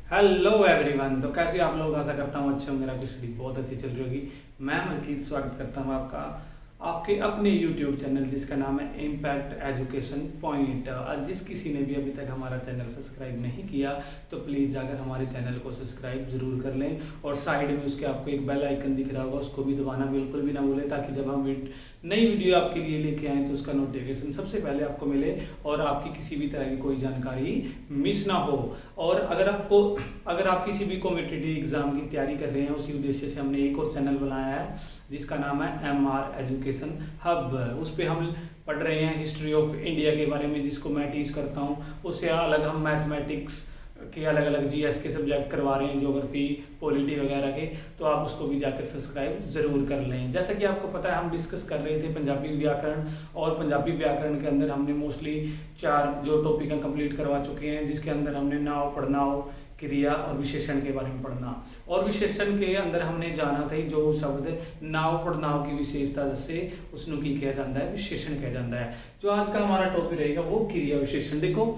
Hello everyone. तो कैसे आप लोग, आशा करता हूँ अच्छे हो। मेरा कुछ बहुत अच्छी चल रही होगी। मैं मलकीत स्वागत करता हूँ आपका आपके अपने यूट्यूब चैनल जिसका नाम है इम्पैक्ट एजुकेशन पॉइंट। जिस किसी ने भी अभी तक हमारा चैनल सब्सक्राइब नहीं किया तो प्लीज़ जाकर हमारे चैनल को सब्सक्राइब ज़रूर कर लें, और साइड में उसके आपको एक बेल आइकन दिख रहा होगा, उसको भी दबाना बिल्कुल भी ना भूलें, ताकि जब हम नई वीडियो आपके लिए लेके आएँ तो उसका नोटिफिकेशन सबसे पहले आपको मिले और आपकी किसी भी तरह की कोई जानकारी मिस ना हो। और अगर आप किसी भी कॉम्पिटिटिव एग्जाम की तैयारी कर रहे हैं, उसी उद्देश्य से हमने एक और चैनल बनाया है जिसका नाम है MR एजुकेशन हब। उस पर हम पढ़ रहे हैं हिस्ट्री ऑफ इंडिया के बारे में, जिसको मैं टीच करता हूँ। उससे अलग हम मैथमेटिक्स के अलग अलग GS के सब्जेक्ट करवा रहे हैं, ज्योग्राफी, पॉलिटी वगैरह के। तो आप उसको भी जाकर सब्सक्राइब ज़रूर कर लें। जैसा कि आपको पता है, हम डिस्कस कर रहे थे पंजाबी व्याकरण, और पंजाबी व्याकरण के अंदर हमने मोस्टली 4 जो टॉपिक हैं कंप्लीट करवा चुके हैं, जिसके अंदर हमने नाव, पढ़नाव, क्रिया और विशेषण के बारे में पढ़ना। और विशेषण के अंदर हमने जाना था जो शब्द नाव पढ़नाव की विशेषता से उसਨੂੰ की कहा जाता है, विशेषण कहा जाता है। जो आज का हमारा टॉपिक रहेगा वो क्रिया विशेषण। देखो,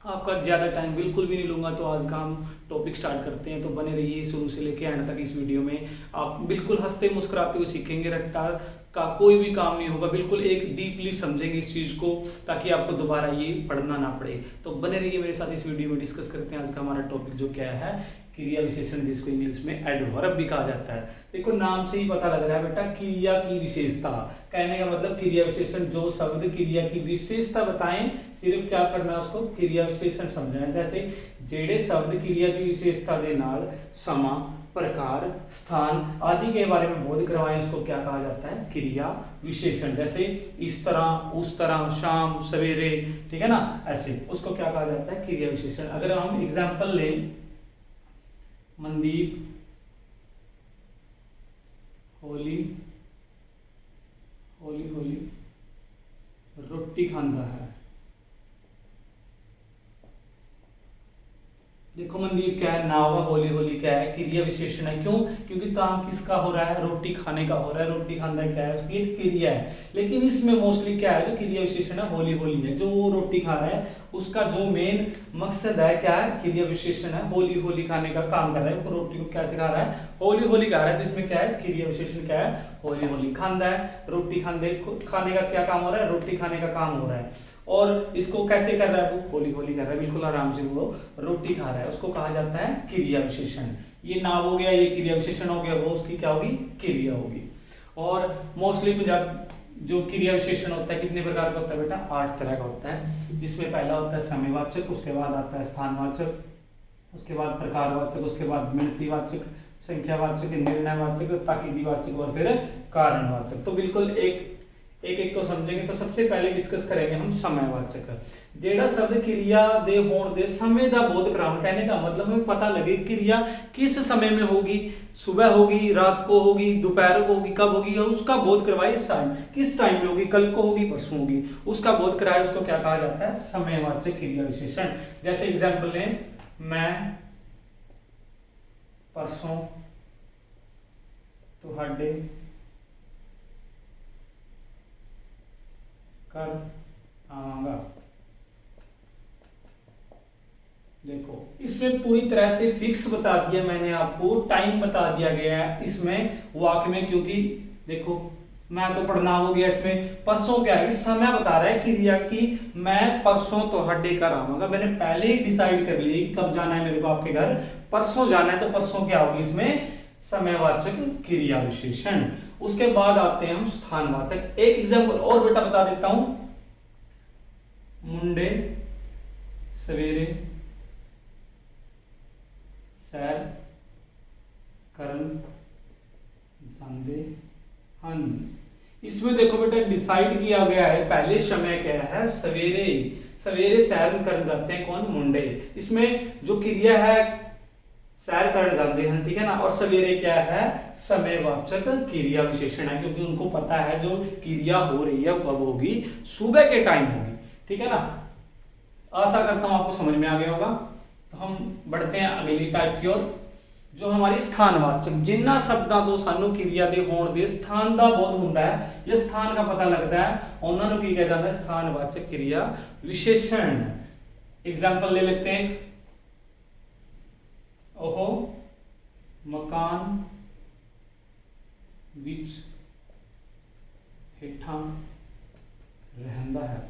आपका ज़्यादा टाइम बिल्कुल भी नहीं लूँगा, तो आज का हम टॉपिक स्टार्ट करते हैं। तो बने रहिए शुरू से लेके एंड तक इस वीडियो में। आप बिल्कुल हंसते मुस्कुराते हुए सीखेंगे, रट्टा का कोई भी काम नहीं होगा, बिल्कुल एक डीपली समझेंगे इस चीज़ को, ताकि आपको दोबारा ये पढ़ना ना पड़े। तो बने रहिए मेरे साथ इस वीडियो में। डिस्कस करते हैं आज का हमारा टॉपिक जो क्या है, क्रिया विशेषण, जिसको इंग्लिश में एडवर्ब भी कहा जाता है। देखो, नाम से ही पता लग रहा है बेटा, क्रिया की विशेषता। कहने का मतलब क्रिया विशेषण, जो शब्द क्रिया की विशेषता बताएं, सिर्फ क्या करना है, उसको क्रिया विशेषण समझना है। जैसे जेड़े शब्द क्रिया की विशेषता दे नाल समा, प्रकार, स्थान आदि के बारे में बोध करवाएं, इसको क्या कहा जाता है, क्रिया विशेषण। जैसे इस तरह, उस तरह, शाम, सवेरे, ठीक है ना, ऐसे उसको क्या कहा जाता है, क्रिया विशेषण। अगर हम एग्जाम्पल लें, मनदीप होली होली होली रोटी खांदा है। देखो, मनदीप क्या है, नाव है, होली होली क्या है, क्रिया विशेषण है। क्यों? क्योंकि काम किसका हो रहा है, रोटी खाने का हो रहा है। रोटी खाना क्या है, उसकी एक क्रिया है। लेकिन इसमें मोस्टली क्या है, जो क्रिया विशेषण है होली होली है, जो वो रोटी खा रहा है उसका जो मेन मकसद है क्या है, क्रिया विशेषण है। होली होली खाने का काम कर रहा है, रोटी को क्या सिखा रहा है, होली होली खा रहा है। तो इसमें क्या है, क्रिया विशेषण क्या है, होली होली। खांदा है, रोटी खाने का क्या काम हो रहा है, रोटी खाने का काम हो रहा है। और इसको कैसे कर रहा है, वो होली होली कर रहा है, बिल्कुल आराम से वो रोटी खा रहा है, उसको कहा जाता है क्रिया विशेषण। ये नाम हो गया, ये क्रिया विशेषण हो गया, वो उसकी क्या होगी, क्रिया होगी। और मोस्टली पंजाब जो क्रिया विशेषण होता है कितने प्रकार का होता है बेटा, 8 तरह का होता है। जिसमें पहला होता है समयवाचक, उसके बाद आता है स्थानवाचक, उसके बाद प्रकारवाचक, उसके बाद मिणतीवाचक, संख्यावाचक, निर्णयवाचक, ताकीदीवाचक और फिर कारणवाचक। तो बिल्कुल एक एक को समझेंगे। तो सबसे पहले डिस्कस करेंगे हम समयवाचक। जेड़ा शब्द क्रिया दे होण दे समय दा बोध करावन, कहने का मतलब हमें पता लगे क्रिया किस समय में होगी, सुबह होगी, रात को होगी, दोपहर को होगी, कब होगी, उसका बोध करवाए। टाइम किस टाइम में होगी, कल को होगी, परसों होगी, उसका बोध कराए, उसको क्या कहा जाता है, समयवाचक क्रिया विशेषण। जैसे एग्जाम्पल लें, मैं परसों तुहाडे कर आवांगा। देखो, इसमें पूरी तरह से फिक्स बता दिया मैंने आपको, टाइम बता दिया गया है इसमें वाक्य में। क्योंकि देखो, मैं तो पढ़ना हो गया, इसमें परसों क्या है, समय बता रहा है क्रिया की, मैं परसों तुहाडे घर आवांगा। मैंने पहले ही डिसाइड कर लिया कब जाना है मेरे को आपके घर, परसों जाना है। तो परसों क्या होगी, इसमें समयवाचक क्रिया विशेषण। उसके बाद आते हैं हम स्थानवाचक। एक एग्जांपल और बेटा बता देता हूं, मुंडे सवेरे सैर करन जांदे हन। इसमें देखो बेटा, डिसाइड किया गया है पहले समय क्या है, सवेरे, सवेरे सैर करन जाते हैं कौन, मुंडे। इसमें जो क्रिया है सैर कर जाते हैं, ठीक है ना। और सवेरे क्या है, समयवाचक क्रिया विशेषण है, क्योंकि उनको पता है जो क्रिया हो रही है कब होगी, सुबह के टाइम होगी, ठीक है ना। आशा करता हूं आपको समझ में आ गया होगा। तो हम बढ़ते हैं अगली टाइप की ओर, जो हमारी स्थानवाचक। जिन्ना शब्दां तो सानू क्रिया दे होण दे स्थान दा बोध हुंदा है, या स्थान का पता लगता है, उन्हां नूं की कहा जाता है, स्थानवाचक क्रिया विशेषण। एग्जाम्पल ले लेते हैं, विच हेठा रहंदा है।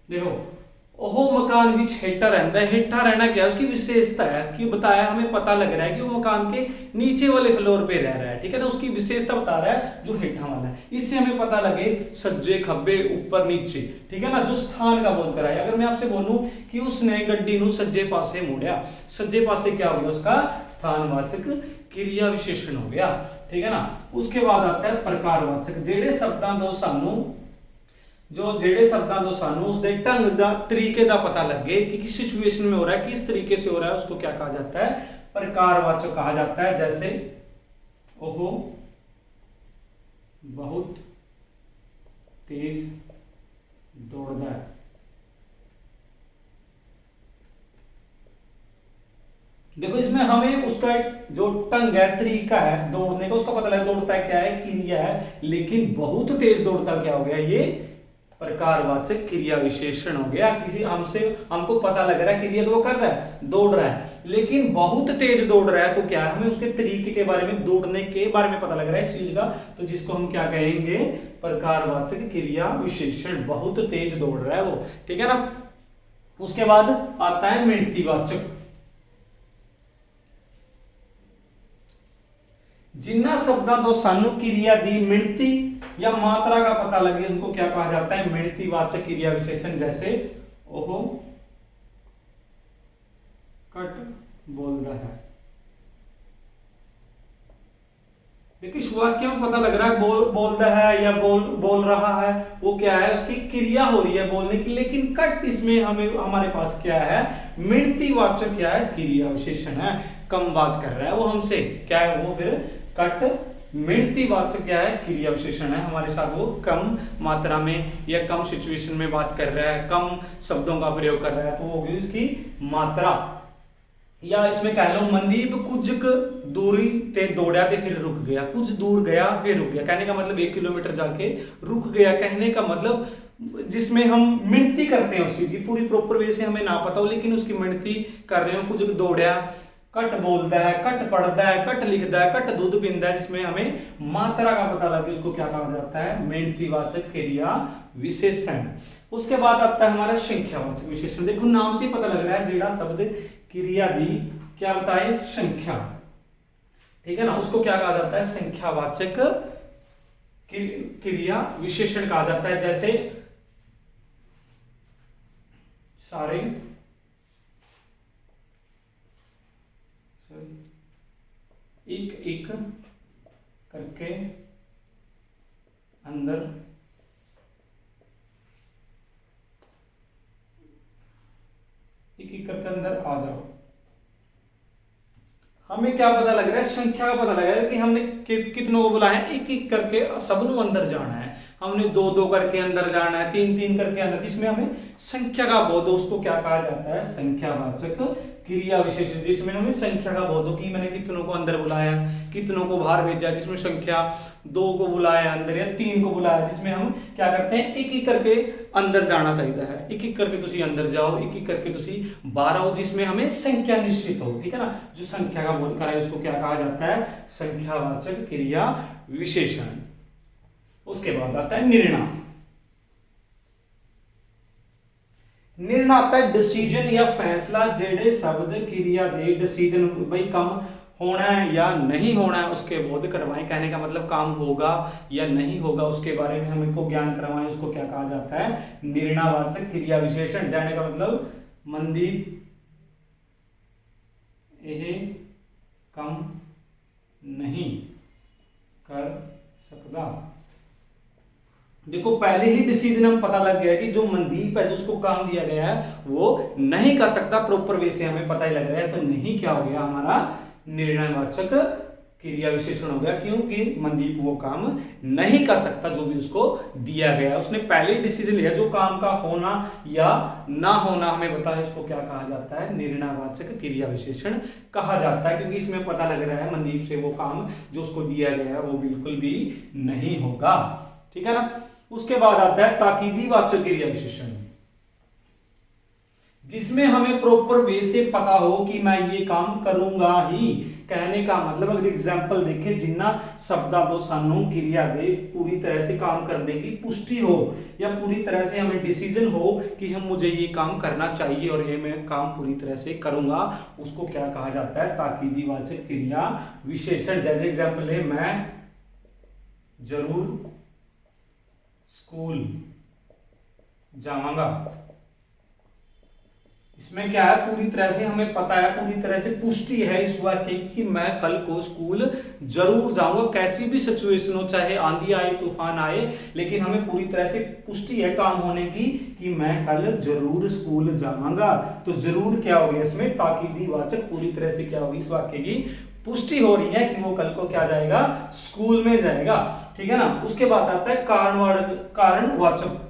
देखो ओह मकान विच हेठा रहता है, हेठा रहना क्या है, उसकी विशेषता है कि बताया, हमें पता लग रहा है कि वो मकान के नीचे वाले फ्लोर पे रह रहा है, ठीक है ना, उसकी विशेषता बता रहा है जो हेठा वाला है। इससे हमें पता लगे सज्जे खब्बे ऊपर नीचे, ठीक है ना, जो स्थान का बोध कराए। अगर मैं आपसे बोलूं कि उसने गड्डी नू सज्जे पासे मोड़िया, सज्जे पासे क्या हो गया, उसका स्थानवाचक क्रिया विशेषण हो गया, ठीक है ना। उसके बाद आता है प्रकारवाचक, जेड़े शब्दां दो सानू ਜਿਹੜੇ शब्दां ਤੋਂ ਸਾਨੂੰ उसके ढंग ਦਾ तरीके ਦਾ पता लगे कि किस सिचुएशन में हो रहा है, किस तरीके से हो रहा है, उसको क्या कहा जाता है, प्रकारवाचक कहा जाता है। जैसे ओहो बहुत तेज दौड़ता है, देखो इसमें हमें उसका जो ढंग है, तरीका है दौड़ने का, उसका पता लगा, दौड़ता है क्या है, क्रिया है, लेकिन बहुत तेज दौड़ता क्या हो गया, ये प्रकारवाचक क्रिया विशेषण हो गया। किसी हमसे हमको पता लग रहा है क्रिया तो वो कर रहा है, दौड़ रहा है, लेकिन बहुत तेज दौड़ रहा है, तो क्या है, हमें उसके तरीके के बारे में, दौड़ने के बारे में पता लग रहा है इस चीज का, तो जिसको हम क्या कहेंगे, प्रकारवाचक क्रिया विशेषण। बहुत तेज दौड़ रहा है वो, ठीक है ना। उसके बाद आता है मिणतीवाचक, जिन्ना शब्दां तो सानू क्रिया दी मिणती या मात्रा का पता लगे, उनको क्या कहा जाता है, मिणतीवाचक क्रिया विशेषण। जैसे ओहो कट बोलता है, देखिए इस वाक्य में पता लग रहा है बोलता है या बोल रहा है, वो क्या है, उसकी क्रिया हो रही है बोलने की, लेकिन कट इसमें हमें हमारे पास क्या है, मिणतीवाचक क्या है, क्रिया विशेषण है, कम बात कर रहा है वो हमसे, क्या है वो, फिर कट मिणतीवाचक क्या है, क्रिया विशेषण है हमारे साथ, वो कम मात्रा में या कम सिचुएशन में बात कर रहा है, कम शब्दों का प्रयोग कर रहा है, तो वो होगी उसकी मात्रा। या इसमें कह लो मनदीप कुछ दूरी ते दौड़ा ते फिर रुक गया, कुछ दूर गया फिर रुक गया, कहने का मतलब 1 किलोमीटर जाके रुक गया, कहने का मतलब जिसमें हम मिणती करते हैं उस चीज की, पूरी प्रॉपर वे से हमें ना पता हो, लेकिन उसकी मिणती कर रहे हो, कुछ दौड़ा, कट बोलता है, कट पढ़ता है, कट लिखता है, कट दूध पीता है, जिसमें हमें मात्रा का पता लगे, उसको क्या कहा जाता है, मिणतीवाचक क्रिया विशेषण। उसके बाद आता है हमारा संख्यावाचक विशेषण। देखो नाम से पता लग रहा है, जेड़ा शब्द क्रिया दी क्या बताए, संख्या, ठीक है ना, उसको क्या कहा जाता है, संख्यावाचक क्रिया विशेषण कहा जाता है। जैसे सारे एक एक करके अंदर एक करके अंदर आ जाओ। हमें क्या पता लग रहा है, संख्या का पता लग रहा है कि हमने कितनों को बुलाया है, एक एक करके सबनों अंदर जाना है, हमने 2-2 करके अंदर जाना है, 3-3 करके अंदर, जिसमें हमें संख्या का बोध हो, उसको क्या कहा जाता है, संख्यावाचक क्रिया विशेषण। जिसमें हमें संख्या का बोध हो कि मैंने कितनों को अंदर बुलाया, कितनों को बाहर भेजा, जिसमें संख्या 2 को बुलाया अंदर या 3 को बुलाया, जिसमें हम क्या करते हैं, एक एक करके अंदर जाना चाहिए है, एक एक करके तुसी अंदर जाओ, एक एक करके तुसी बाहर आओ, जिसमें हमें संख्या निश्चित हो, ठीक है ना, जो संख्या का बोध कराए उसको क्या कहा जाता है, संख्यावाचक क्रिया विशेषण। उसके बाद आता है निर्णय। निर्णय आता है डिसीजन या फैसला, जेड़े शब्द क्रिया दे डिसीजन भाई काम होना है या नहीं होना है उसके बोध करवाएं, कहने का मतलब काम होगा या नहीं होगा उसके बारे में हमको ज्ञान करवाएं, उसको क्या कहा जाता है, निर्णयवाचक क्रिया विशेषण। जाने का मतलब मनदीप यह काम नहीं कर सकता। देखो पहले ही डिसीजन हम पता लग गया कि जो मनदीप है, जो उसको काम दिया गया है वो नहीं कर सकता, प्रॉपर वे से हमें पता ही लग रहा है, तो नहीं क्या हो गया हमारा निर्णयवाचक क्रिया विशेषण हो गया, क्योंकि मनदीप वो काम नहीं कर सकता जो भी उसको दिया गया, उसने पहले ही डिसीजन लिया, जो काम का होना या ना होना हमें बताया, इसको क्या कहा जाता है, निर्णयवाचक क्रिया विशेषण कहा जाता है, क्योंकि इसमें पता लग रहा है मनदीप से वो काम जो उसको दिया गया है वो बिल्कुल भी नहीं होगा, ठीक है ना। उसके बाद आता है ताकीदी वाचक क्रिया विशेषण, जिसमें हमें प्रॉपर वे से पता हो कि मैं ये काम करूंगा ही, कहने का मतलब अगर एग्जाम्पल देखें, जिन्ना शब्दा तो सानू क्रिया दे पूरी तरह से काम करने की पुष्टि हो या पूरी तरह से हमें डिसीजन हो कि हम मुझे ये काम करना चाहिए और ये मैं काम पूरी तरह से करूंगा, उसको क्या कहा जाता है? ताकीदी वाचक क्रिया विशेषण। जैसे एग्जाम्पल है, मैं जरूर स्कूल जाऊंगा। इसमें क्या है, पूरी तरह से हमें पता है, पूरी तरह से पुष्टि है इस वाक्य की मैं कल को स्कूल जरूर जाऊंगा। कैसी भी सिचुएशन हो, चाहे आंधी आए तूफान आए, लेकिन हमें पूरी तरह से पुष्टि है काम होने की कि मैं कल जरूर स्कूल जाऊंगा। तो जरूर क्या हो गया इसमें? ताकीदी वाचक, पूरी तरह से क्या होगी? इस वाक्य की पुष्टि हो रही है कि वो कल को क्या जाएगा? स्कूल में जाएगा। ठीक है ना। उसके बाद आता है कारणवाचक।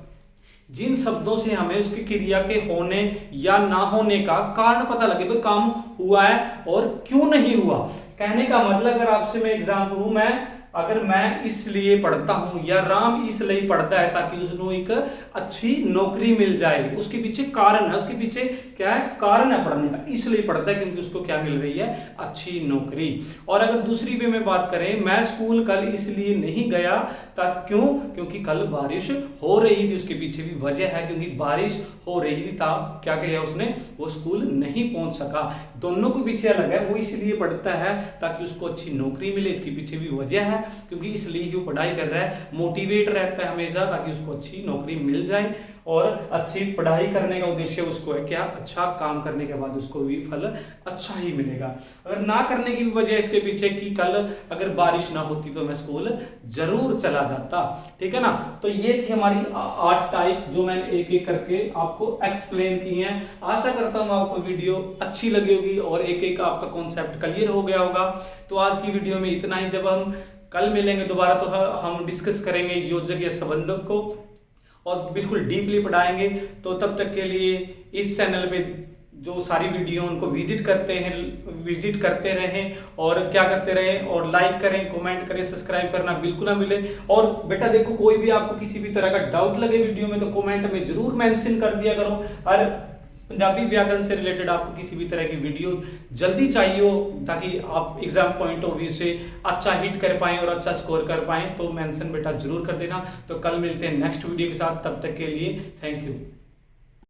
जिन शब्दों से हमें उसकी क्रिया के होने या ना होने का कारण पता लगे, भाई काम हुआ है और क्यों नहीं हुआ। कहने का मतलब, अगर आपसे मैं एग्जाम करूं, अगर मैं इसलिए पढ़ता हूं या राम इसलिए पढ़ता है ताकि उसको एक अच्छी नौकरी मिल जाए, उसके पीछे कारण है, उसके पीछे क्या है? कारण है पढ़ने का, इसलिए पढ़ता है क्योंकि उसको क्या मिल रही है? अच्छी नौकरी। और अगर दूसरी वे में बात करें, मैं स्कूल कल इसलिए नहीं गया क्यों? क्योंकि कल बारिश हो रही थी, उसके पीछे भी वजह है, क्योंकि बारिश हो रही थी तब क्या किया उसने? वो स्कूल नहीं पहुंच सका। दोनों के पीछे अलग है, वो इसलिए पढ़ता है ताकि उसको अच्छी नौकरी मिले, इसके पीछे भी वजह है, क्योंकि इसलिए ही वो पढ़ाई कर रहा है, मोटिवेट रहता है हमेशा ताकि उसको अच्छी नौकरी मिल जाए। और अच्छी पढ़ाई करने का उद्देश्य उसको है क्या? अच्छा काम करने के बाद उसको भी फल अच्छा ही मिलेगा। अगर ना करने की भी वजह इसके पीछे कि कल अगर बारिश ना होती तो मैं स्कूल जरूर चला जाता। ठीक है ना। तो ये थी हमारी 8 टाइप जो मैंने एक एक करके आपको एक्सप्लेन की हैं। आशा करता हूँ आपको वीडियो अच्छी लगी होगी और एक एक आपका कॉन्सेप्ट क्लियर हो गया होगा। तो आज की वीडियो में इतना ही। जब हम कल मिलेंगे दोबारा तो हम डिस्कस करेंगे योजक या संबंधक को और बिल्कुल डीपली पढ़ाएंगे। तो तब तक के लिए इस चैनल पे जो सारी वीडियो उनको विजिट करते रहें और क्या करते रहें, और लाइक करें, कमेंट करें, सब्सक्राइब करना बिल्कुल ना मिले। और बेटा देखो, कोई भी आपको किसी भी तरह का डाउट लगे वीडियो में तो कमेंट में जरूर मेंशन कर दिया करो। और पंजाबी व्याकरण से रिलेटेड आपको किसी भी तरह की वीडियो जल्दी चाहिए हो ताकि आप एग्जाम पॉइंट ऑफ व्यू से अच्छा हिट कर पाएं और अच्छा स्कोर कर पाएं, तो मेंशन बेटा जरूर कर देना। तो कल मिलते हैं नेक्स्ट वीडियो के साथ, तब तक के लिए थैंक यू।